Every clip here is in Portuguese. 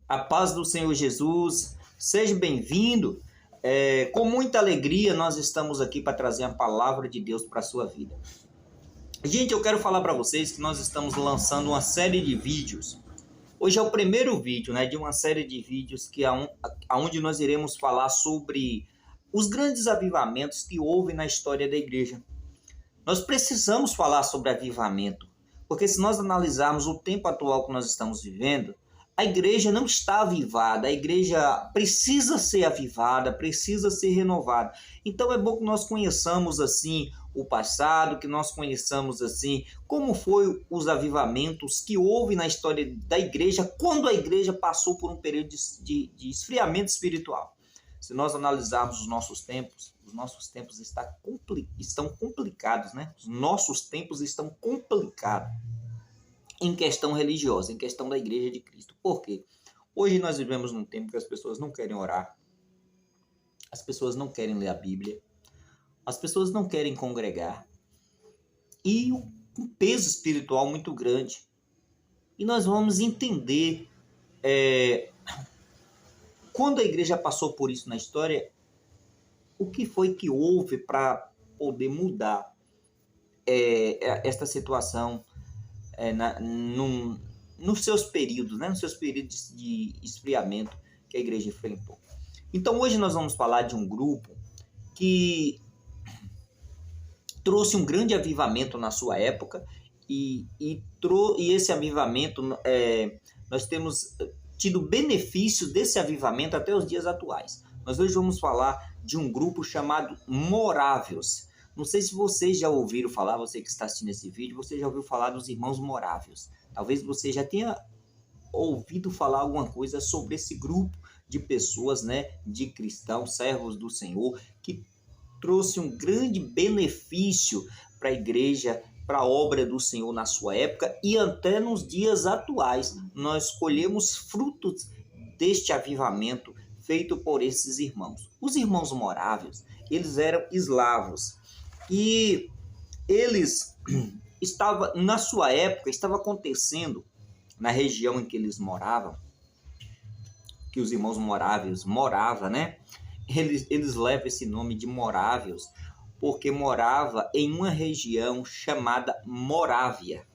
A paz do Senhor Jesus, seja bem-vindo. Com muita alegria, nós estamos aqui para trazer a palavra de Deus para a sua vida. Gente, eu quero falar para vocês que nós estamos lançando uma série de vídeos. Hoje é o primeiro vídeo, de uma série de vídeos onde nós iremos falar sobre os grandes avivamentos que houve na história da igreja. Nós precisamos falar sobre avivamento, porque se nós analisarmos o tempo atual que nós estamos vivendo, a igreja não está avivada, a igreja precisa ser avivada, precisa ser renovada. Então é bom que nós conheçamos assim o passado, que nós conheçamos assim como foi os avivamentos que houve na história da igreja quando a igreja passou por um período de esfriamento espiritual. Se nós analisarmos os nossos tempos estão complicados, Os nossos tempos estão complicados em questão religiosa, em questão da igreja de Cristo. Por quê? Hoje nós vivemos num tempo que as pessoas não querem orar, as pessoas não querem ler a Bíblia, as pessoas não querem congregar, e um peso espiritual muito grande. E nós vamos entender, quando a igreja passou por isso na história, o que foi que houve para poder mudar esta situação nos seus períodos, nos seus períodos de esfriamento que a igreja enfrentou. Então hoje nós vamos falar de um grupo que trouxe um grande avivamento na sua época e esse avivamento, nós temos tido benefício desse avivamento até os dias atuais. Nós hoje vamos falar de um grupo chamado Morávios. Não sei se vocês já ouviram falar, você que está assistindo esse vídeo, você já ouviu falar dos irmãos Morávios. Talvez você já tenha ouvido falar alguma coisa sobre esse grupo de pessoas, de cristãos, servos do Senhor, que trouxe um grande benefício para a igreja, para a obra do Senhor na sua época e até nos dias atuais. Nós colhemos frutos deste avivamento feito por esses irmãos. Os irmãos Morávios, eles eram eslavos. E eles na sua época, estava acontecendo na região em que eles moravam, que os irmãos Morávios moravam, Eles levam esse nome de Morávios, porque morava em uma região chamada Morávia.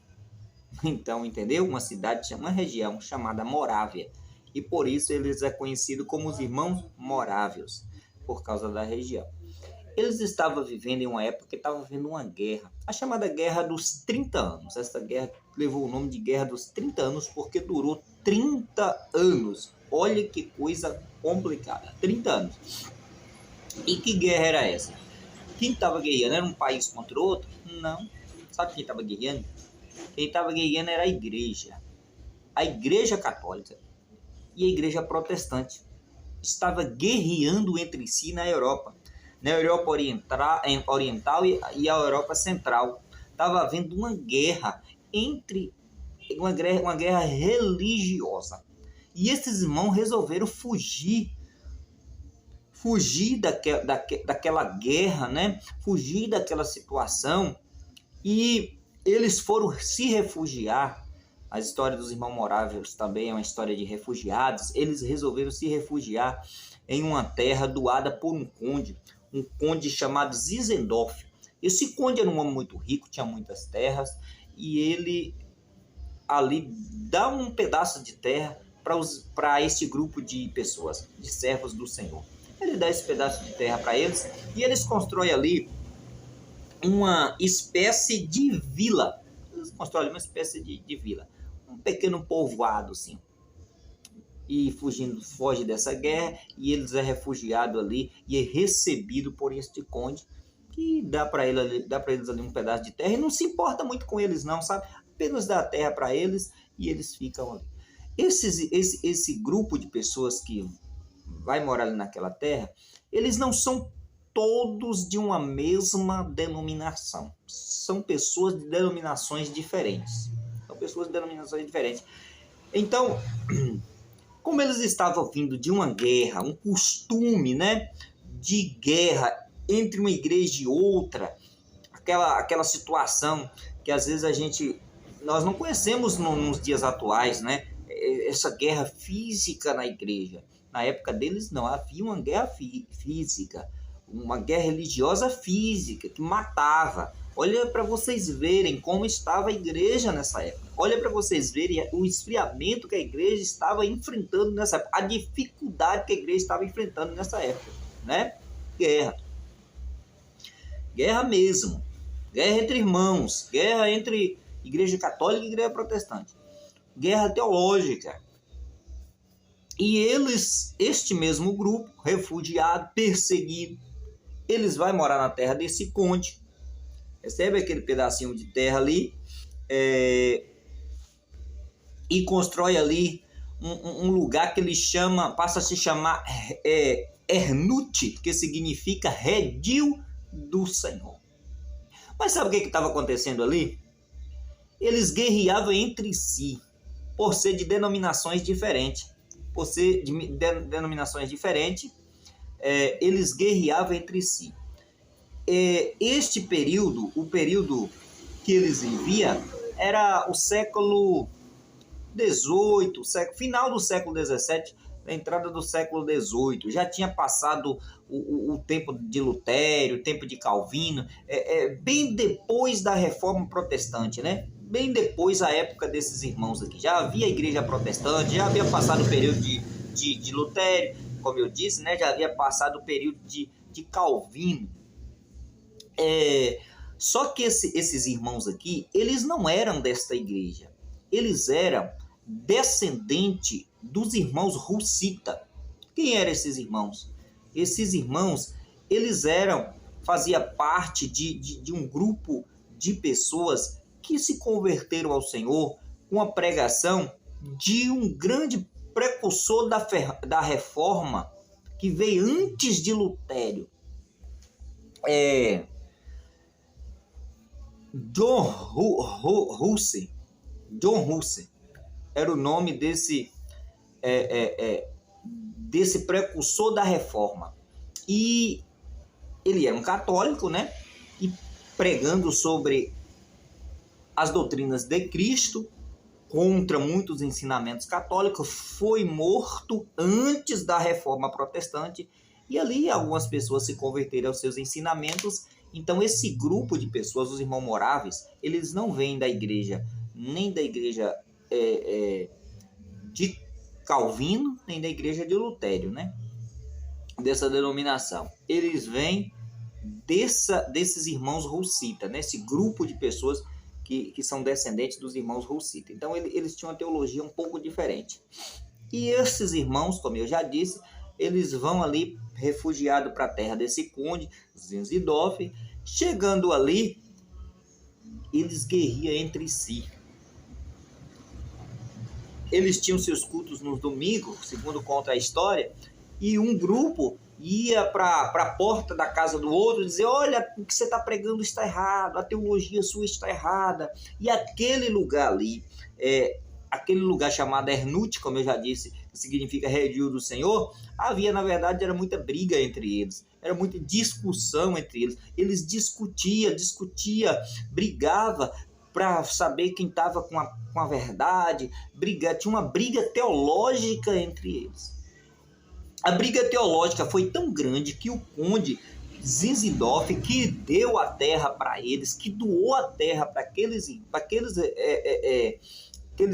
Então, entendeu? Uma região chamada Morávia. E por isso eles é conhecido como os irmãos Morávios, por causa da região. Eles estavam vivendo em uma época que estava havendo uma guerra, a chamada Guerra dos 30 anos. Essa guerra levou o nome de Guerra dos 30 anos porque durou 30 anos. Olha que coisa complicada, 30 anos. E que guerra era essa? Quem estava guerreando era um país contra o outro? Não. Sabe quem estava guerreando? Quem estava guerreando era a igreja católica e a igreja protestante. Estava guerreando entre si na Europa Oriental e a Europa Central. Estava havendo uma guerra uma guerra religiosa. E esses irmãos resolveram fugir daquela guerra, fugir daquela situação, e eles foram se refugiar. A história dos irmãos Morávios também é uma história de refugiados. Eles resolveram se refugiar em uma terra doada por um conde chamado Zinzendorf. Esse conde era um homem muito rico, tinha muitas terras, e ele ali dá um pedaço de terra para esse grupo de pessoas, de servos do Senhor. Ele dá esse pedaço de terra para eles e eles constroem ali uma espécie de vila. Eles constroem uma espécie de vila, um pequeno povoado assim. E foge dessa guerra, e eles é refugiado ali e é recebido por este conde, que dá para eles ali um pedaço de terra e não se importa muito com eles não, sabe? Apenas dá a terra para eles e eles ficam ali. Esse grupo de pessoas que vai morar ali naquela terra, eles não são todos de uma mesma denominação. São pessoas de denominações diferentes. Então, como eles estavam vindo de uma guerra, um costume, de guerra entre uma igreja e outra, aquela situação que às vezes nós não conhecemos nos dias atuais, essa guerra física na igreja. Na época deles não havia uma guerra física, uma guerra religiosa física que matava. Olha para vocês verem como estava a igreja nessa época. Olha para vocês verem o esfriamento que a igreja estava enfrentando nessa época, a dificuldade que a igreja estava enfrentando nessa época, né? Guerra. Guerra mesmo. Guerra entre irmãos, guerra entre igreja católica e igreja protestante. Guerra teológica. E eles, este mesmo grupo, refugiado, perseguido, eles vão morar na terra desse conde. Recebe aquele pedacinho de terra ali e constrói ali um lugar que ele chama, passa a se chamar Ernute, que significa redil do Senhor. Mas sabe o que estava acontecendo ali? Eles guerreavam entre si, por ser de denominações diferentes. Por ser de denominações diferentes, eles guerreavam entre si. Este período, o período que eles viviam, era o século XVIII, final do século XVII, a entrada do século XVIII. Já tinha passado o tempo de Lutério, o tempo de Calvino, bem depois da Reforma Protestante, né? Bem depois da época desses irmãos aqui. Já havia a igreja protestante, já havia passado o período de Lutério, como eu disse, né? Já havia passado o período de Calvino. Só que esses irmãos aqui, eles não eram desta igreja. Eles eram descendentes dos irmãos Hussita. Quem eram esses irmãos? Esses irmãos, eles faziam parte de um grupo de pessoas que se converteram ao Senhor com a pregação de um grande precursor da reforma que veio antes de Lutério. John Hussey era o nome desse precursor da reforma. E ele era um católico, né? E pregando sobre as doutrinas de Cristo, contra muitos ensinamentos católicos, foi morto antes da reforma protestante, e ali algumas pessoas se converteram aos seus ensinamentos. Então esse grupo de pessoas, os irmãos moráveis, eles não vêm da igreja, nem da igreja de Calvino, nem da igreja de Lutério, né? Dessa denominação. Eles vêm desses irmãos Hussita, né? Esse grupo de pessoas que são descendentes dos irmãos Hussita. Então eles tinham uma teologia um pouco diferente. E esses irmãos, como eu já disse, eles vão ali refugiados para a terra desse conde, Zinzendorf. Chegando ali, eles guerriam entre si. Eles tinham seus cultos nos domingos, segundo conta a história, e um grupo ia para a porta da casa do outro e dizer: olha, o que você está pregando está errado, a teologia sua está errada. E aquele lugar ali, aquele lugar chamado Ernute, como eu já disse, que significa redil do Senhor, havia, na verdade, era muita briga entre eles, era muita discussão entre eles. Eles discutiam, brigava para saber quem estava com a verdade, tinha uma briga teológica entre eles. A briga teológica foi tão grande que o conde Zinzendorf, que deu a terra para eles, que doou a terra para aqueles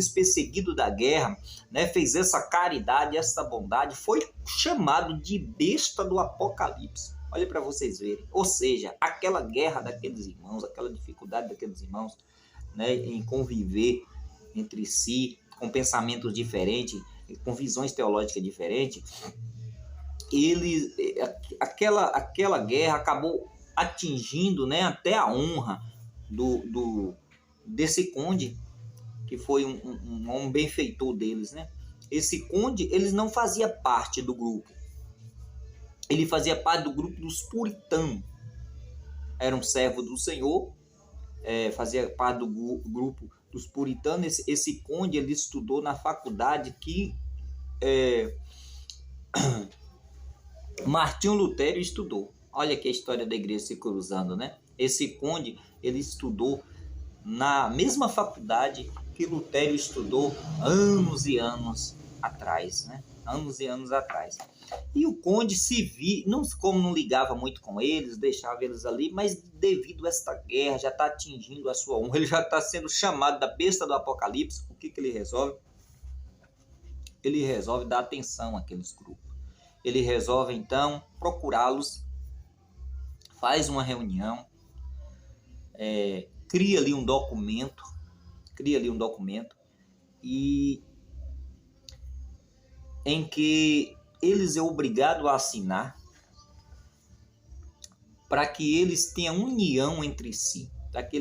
perseguidos da guerra, né, fez essa caridade, essa bondade, foi chamado de besta do Apocalipse. Olha para vocês verem. Ou seja, aquela guerra daqueles irmãos, aquela dificuldade daqueles irmãos, né, em conviver entre si, com pensamentos diferentes, com visões teológicas diferentes, aquela guerra acabou atingindo, né, até a honra desse conde, que foi um benfeitor deles, né? Esse conde, ele não fazia parte do grupo. Ele fazia parte do grupo dos puritanos. Era um servo do Senhor, fazia parte do grupo dos puritanos. Esse conde, ele estudou na faculdade que Martinho Lutério estudou. Olha aqui a história da igreja se cruzando, né? Esse conde, ele estudou na mesma faculdade que Lutero estudou anos e anos atrás, né? Anos e anos atrás. E o conde se via, como não ligava muito com eles, deixava eles ali, mas devido a esta guerra, já está atingindo a sua honra, ele já está sendo chamado da besta do Apocalipse. O que ele resolve? Ele resolve dar atenção àqueles grupos. Ele resolve, então, procurá-los, faz uma reunião, cria ali um documento, e em que eles é obrigado a assinar para que eles tenham união entre si, para que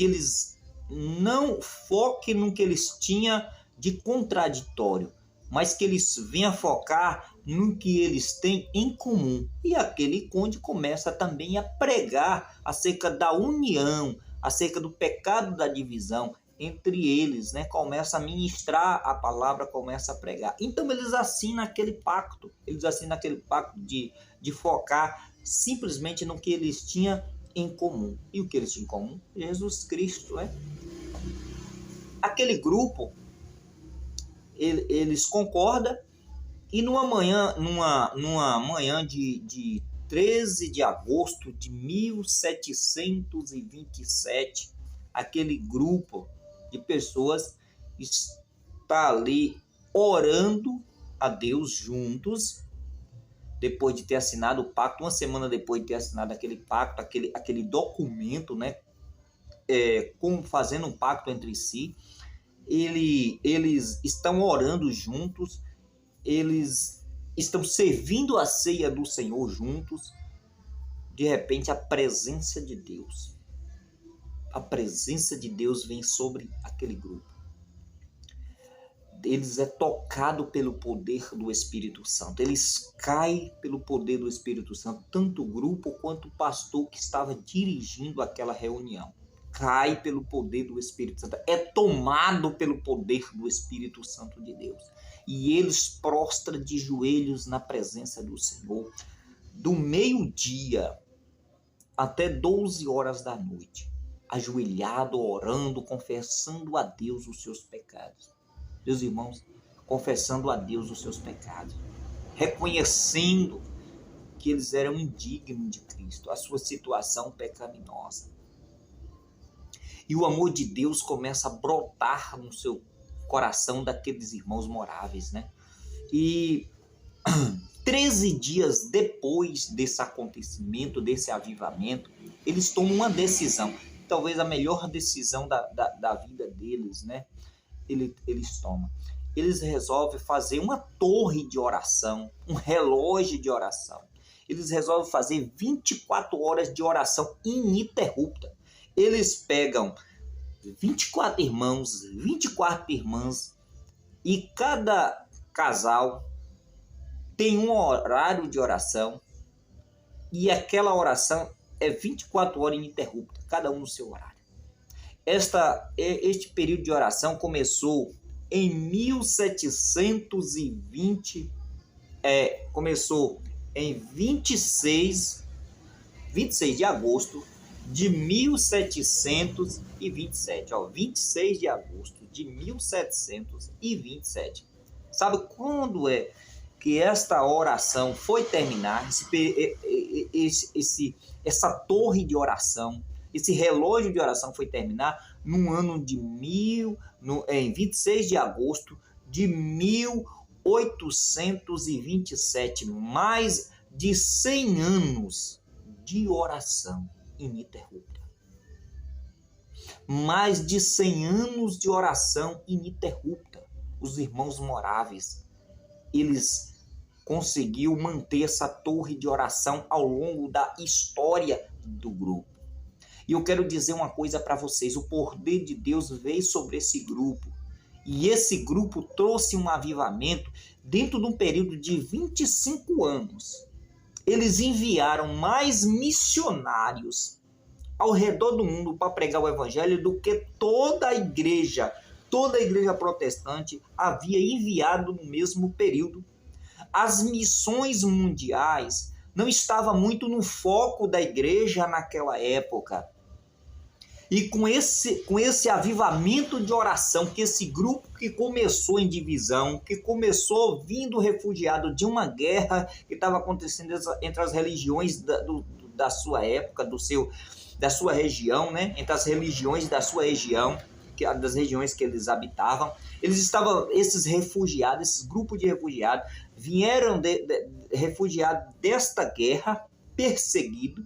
eles não foquem no que eles tinham de contraditório, mas que eles venham focar no que eles têm em comum. E aquele conde começa também a pregar acerca da união, acerca do pecado da divisão entre eles, né? Começa a ministrar a palavra, começa a pregar. Então eles assinam aquele pacto, de focar simplesmente no que eles tinham em comum. E o que eles tinham em comum? Jesus Cristo, né? Aquele grupo, eles concordam, e numa manhã de 13 de agosto de 1727, aquele grupo de pessoas está ali orando a Deus juntos, depois de ter assinado o pacto, uma semana depois de ter assinado aquele pacto, aquele documento, né, fazendo um pacto entre si. Eles estão orando juntos, eles estão servindo a ceia do Senhor juntos. De repente, a presença de Deus vem sobre aquele grupo. Eles é tocado pelo poder do Espírito Santo. Eles caem pelo poder do Espírito Santo, tanto o grupo quanto o pastor que estava dirigindo aquela reunião. Cai pelo poder do Espírito Santo, é tomado pelo poder do Espírito Santo de Deus. E eles prostram de joelhos na presença do Senhor, do meio-dia até 12 horas da noite, ajoelhado, orando, confessando a Deus os seus pecados. Meus irmãos, confessando a Deus os seus pecados, reconhecendo que eles eram indignos de Cristo, a sua situação pecaminosa. E o amor de Deus começa a brotar no seu coração daqueles irmãos moráveis, né? E 13 dias depois desse acontecimento, desse avivamento, eles tomam uma decisão, talvez a melhor decisão da vida deles, né? Eles tomam. Eles resolvem fazer uma torre de oração, um relógio de oração. Eles resolvem fazer 24 horas de oração ininterrupta. Eles pegam 24 irmãos, 24 irmãs, e cada casal tem um horário de oração, e aquela oração é 24 horas ininterrupta, cada um no seu horário. Este período de oração começou em 1720, começou em 26 de agosto de 1727, 26 de agosto de 1727. Sabe quando é que esta oração foi terminar, essa torre de oração, esse relógio de oração foi terminar no ano em 26 de agosto de 1827, mais de 100 anos de oração ininterrupta. Mais de 100 anos de oração ininterrupta. Os irmãos moráveis, eles conseguiu manter essa torre de oração ao longo da história do grupo. E eu quero dizer uma coisa para vocês: o poder de Deus veio sobre esse grupo. E esse grupo trouxe um avivamento dentro de um período de 25 anos. Eles enviaram mais missionários ao redor do mundo para pregar o evangelho do que toda a igreja protestante havia enviado no mesmo período. As missões mundiais não estavam muito no foco da igreja naquela época. E com esse avivamento de oração, que esse grupo que começou em divisão, que começou vindo refugiado de uma guerra que estava acontecendo entre as religiões da sua época, da sua região, né? Entre as religiões da sua região, das regiões que eles habitavam. Esses refugiados, esse grupo de refugiados, vieram refugiados desta guerra, perseguidos,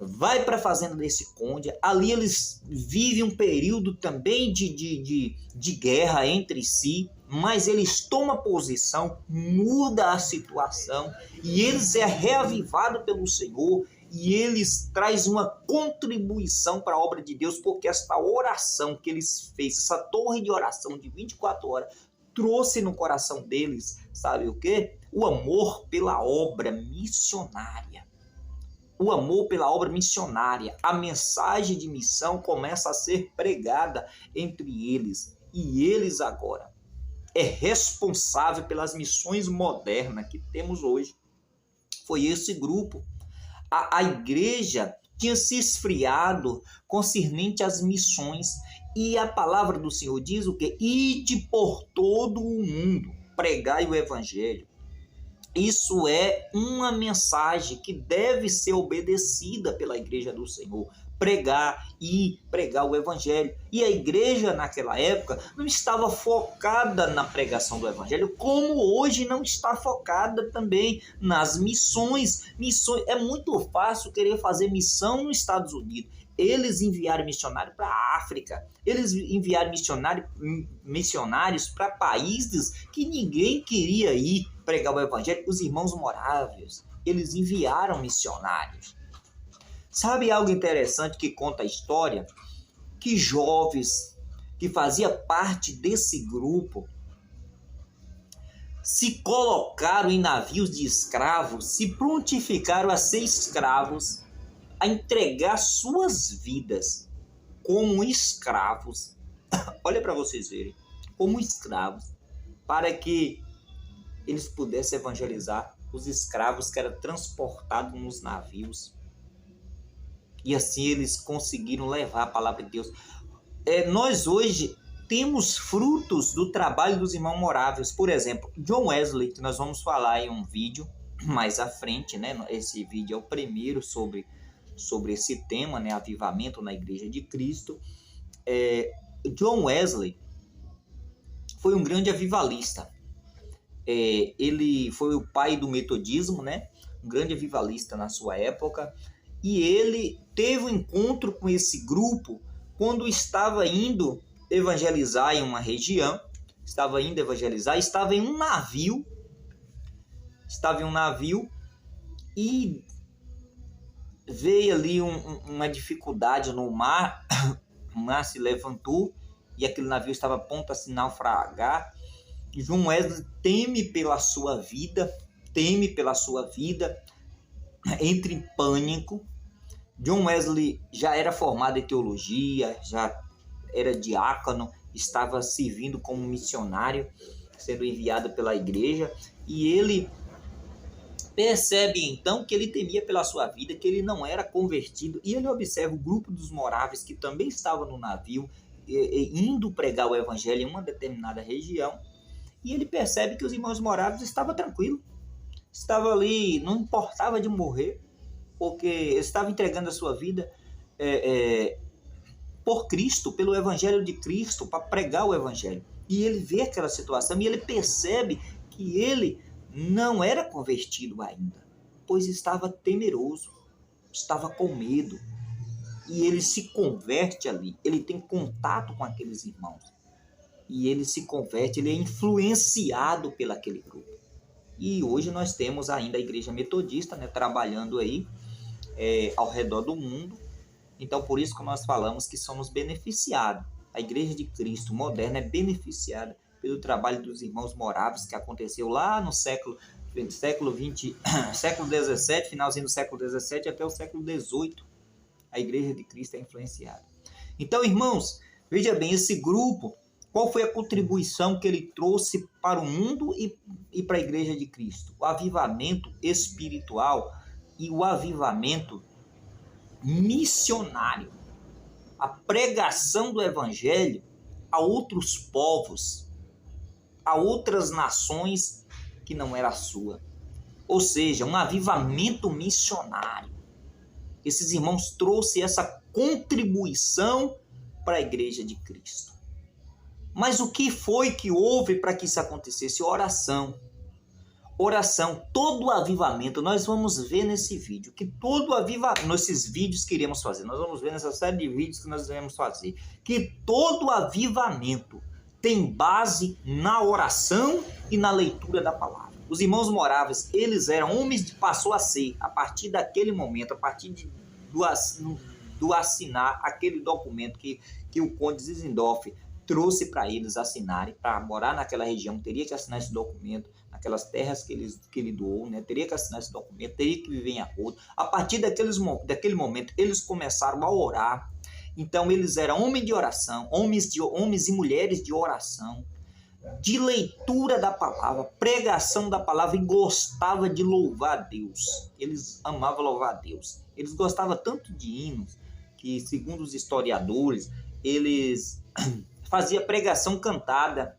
vai para a fazenda desse conde, ali eles vivem um período também de guerra entre si, mas eles tomam posição, muda a situação, e eles é reavivado pelo Senhor, e eles trazem uma contribuição para a obra de Deus, porque esta oração que eles fez, essa torre de oração de 24 horas, trouxe no coração deles, sabe o quê? O amor pela obra missionária. O amor pela obra missionária. A mensagem de missão começa a ser pregada entre eles. E eles agora é responsável pelas missões modernas que temos hoje. Foi esse grupo. A igreja tinha se esfriado concernente às missões. E a palavra do Senhor diz o quê? Ide por todo o mundo, pregai o evangelho. Isso é uma mensagem que deve ser obedecida pela igreja do Senhor. Pregar o evangelho. E a igreja naquela época não estava focada na pregação do evangelho, como hoje não está focada também nas missões. É muito fácil querer fazer missão nos Estados Unidos. Eles enviaram missionários para a África, eles enviaram missionários para países que ninguém queria ir pregar o evangelho. Os irmãos morávios, eles enviaram missionários. Sabe algo interessante que conta a história? Que jovens que faziam parte desse grupo se colocaram em navios de escravos, se prontificaram a ser escravos, a entregar suas vidas como escravos. Olha para vocês verem, como escravos, para que eles pudessem evangelizar os escravos que eram transportados nos navios. E assim eles conseguiram levar a palavra de Deus. Nós hoje temos frutos do trabalho dos irmãos moráveis. Por exemplo, John Wesley, que nós vamos falar em um vídeo mais à frente, né? Esse vídeo é o primeiro sobre esse tema, né? Avivamento na Igreja de Cristo. John Wesley foi um grande avivalista. Ele foi o pai do metodismo, né? Um grande avivalista na sua época. E ele teve um encontro com esse grupo quando estava indo evangelizar em uma região, estava em um navio, e veio ali uma dificuldade no mar, o mar se levantou e aquele navio estava a ponto a se naufragar. E John Wesley teme pela sua vida, entra em pânico. John Wesley já era formado em teologia, já era diácono, estava servindo como missionário, sendo enviado pela igreja, e ele percebe então que ele temia pela sua vida, que ele não era convertido, e ele observa o grupo dos moráveis que também estava no navio, indo pregar o evangelho em uma determinada região, e ele percebe que os irmãos moráveis estavam tranquilos, estavam ali, não importava de morrer, porque estava entregando a sua vida por Cristo, pelo Evangelho de Cristo, para pregar o Evangelho. E ele vê aquela situação e ele percebe que ele não era convertido ainda, pois estava temeroso, estava com medo. E ele se converte ali, ele tem contato com aqueles irmãos. E ele se converte, ele é influenciado pelo aquele grupo. E hoje nós temos ainda a Igreja Metodista, né, trabalhando aí, ao redor do mundo. Então por isso que nós falamos que somos beneficiados. A Igreja de Cristo moderna é beneficiada pelo trabalho dos irmãos moráveis que aconteceu lá no século XX, século XVII, finalzinho do século XVII até o século XVIII. A Igreja de Cristo é influenciada. Então, irmãos, veja bem, esse grupo, qual foi a contribuição que ele trouxe para o mundo e para a Igreja de Cristo? O avivamento espiritual e o avivamento missionário. a pregação do evangelho a outros povos, a outras nações que não era a sua. Ou seja, um avivamento missionário. Esses irmãos trouxeram essa contribuição para a igreja de Cristo. Mas o que foi que houve para que isso acontecesse? Oração. Oração, todo o avivamento, nós vamos ver nesse vídeo, que todo o avivamento, nesses vídeos que iremos fazer, nós vamos ver nessa série de vídeos que nós iremos fazer, que todo o avivamento tem base na oração e na leitura da palavra. Os irmãos moráveis, eles eram homens, passou a ser, a partir daquele momento, a partir do assinar aquele documento que o Conde Zinzendorf trouxe para eles assinarem, para morar naquela região, teria que assinar esse documento, naquelas terras que ele doou, né? Teria que assinar esse documento, teria que viver em acordo. A partir daquele momento, eles começaram a orar. Então, eles eram homens de oração, homens e mulheres de oração, de leitura da palavra, pregação da palavra, e gostava de louvar a Deus. Eles amavam louvar a Deus. Eles gostavam tanto de hinos que, segundo os historiadores, eles faziam pregação cantada.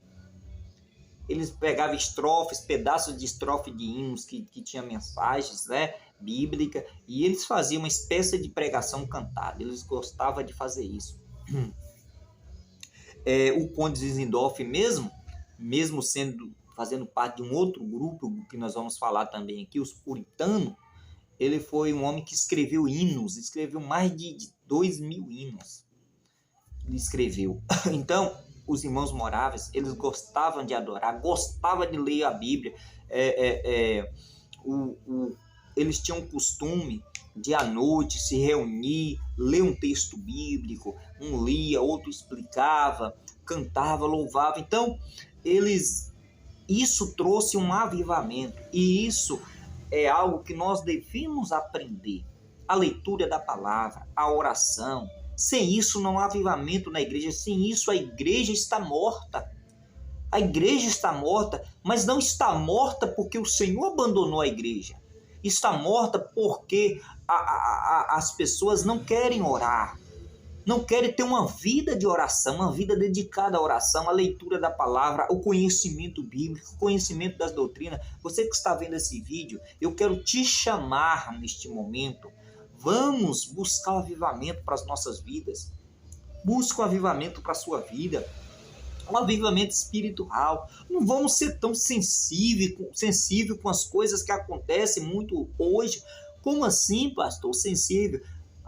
Eles pegavam estrofes, pedaços de estrofe de hinos que tinha mensagens, né, bíblica, e eles faziam uma espécie de pregação cantada. Eles gostavam de fazer isso. O Conde Zinzendorf mesmo fazendo parte de um outro grupo que nós vamos falar também aqui, os puritanos, ele foi um homem que escreveu hinos, escreveu mais de 2.000 hinos. Ele escreveu. Então, os irmãos moráveis, eles gostavam de adorar, gostavam de ler a Bíblia. Eles tinham o costume de, à noite, se reunir, ler um texto bíblico, um lia, outro explicava, cantava, louvava. Então, isso trouxe um avivamento, e isso é algo que nós devemos aprender. A leitura da palavra, a oração. Sem isso não há avivamento na igreja. Sem isso a igreja está morta. A igreja está morta, mas não está morta porque o Senhor abandonou a igreja. Está morta porque as pessoas não querem orar. Não querem ter uma vida de oração, uma vida dedicada à oração, à leitura da palavra, ao conhecimento bíblico, o conhecimento das doutrinas. Você que está vendo esse vídeo, eu quero te chamar neste momento. Vamos buscar o avivamento para as nossas vidas. Busca o avivamento para a sua vida. Um avivamento espiritual. Não vamos ser tão sensível com as coisas que acontecem muito hoje. Como assim, pastor? Sensível?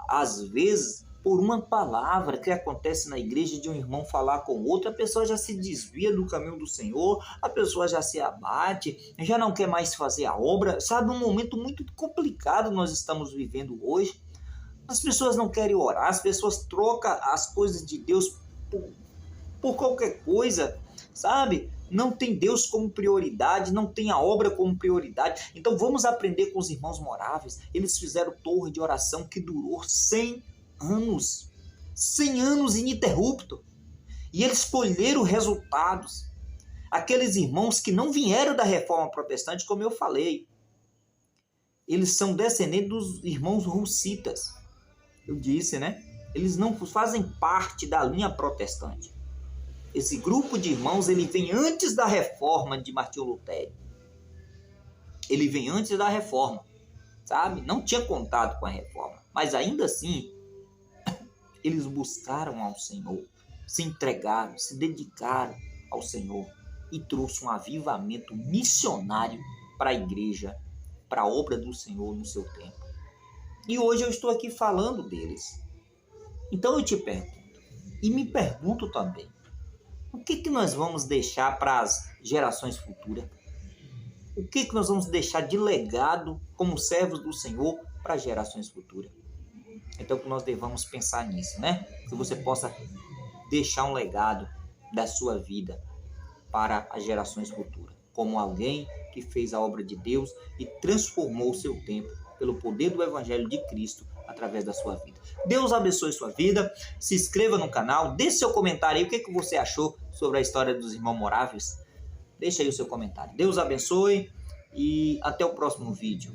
Às vezes, por uma palavra que acontece na igreja, de um irmão falar com outro, a pessoa já se desvia do caminho do Senhor, a pessoa já se abate, já não quer mais fazer a obra. Sabe, um momento muito complicado nós estamos vivendo hoje. As pessoas não querem orar, as pessoas trocam as coisas de Deus por qualquer coisa, sabe? Não tem Deus como prioridade, não tem a obra como prioridade. Então vamos aprender com os irmãos moráveis. Eles fizeram torre de oração que durou 100 anos. 100 anos ininterrupto. E eles colheram resultados. Aqueles irmãos que não vieram da reforma protestante, como eu falei, eles são descendentes dos irmãos russitas. Eu disse, né? Eles não fazem parte da linha protestante. Esse grupo de irmãos, ele vem antes da reforma de Martinho Lutero. Ele vem antes da reforma, sabe? Não tinha contato com a reforma. Mas ainda assim, eles buscaram ao Senhor, se entregaram, se dedicaram ao Senhor e trouxe um avivamento missionário para a igreja, para a obra do Senhor no seu tempo. E hoje eu estou aqui falando deles. Então eu te pergunto, e me pergunto também, o que nós vamos deixar para as gerações futuras? O que nós vamos deixar de legado como servos do Senhor para as gerações futuras? Então que nós devamos pensar nisso, né? Que você possa deixar um legado da sua vida para as gerações futuras, como alguém que fez a obra de Deus e transformou o seu tempo pelo poder do Evangelho de Cristo através da sua vida. Deus abençoe sua vida, se inscreva no canal, deixe seu comentário aí, o que você achou sobre a história dos irmãos moráveis. Deixa aí o seu comentário. Deus abençoe e até o próximo vídeo.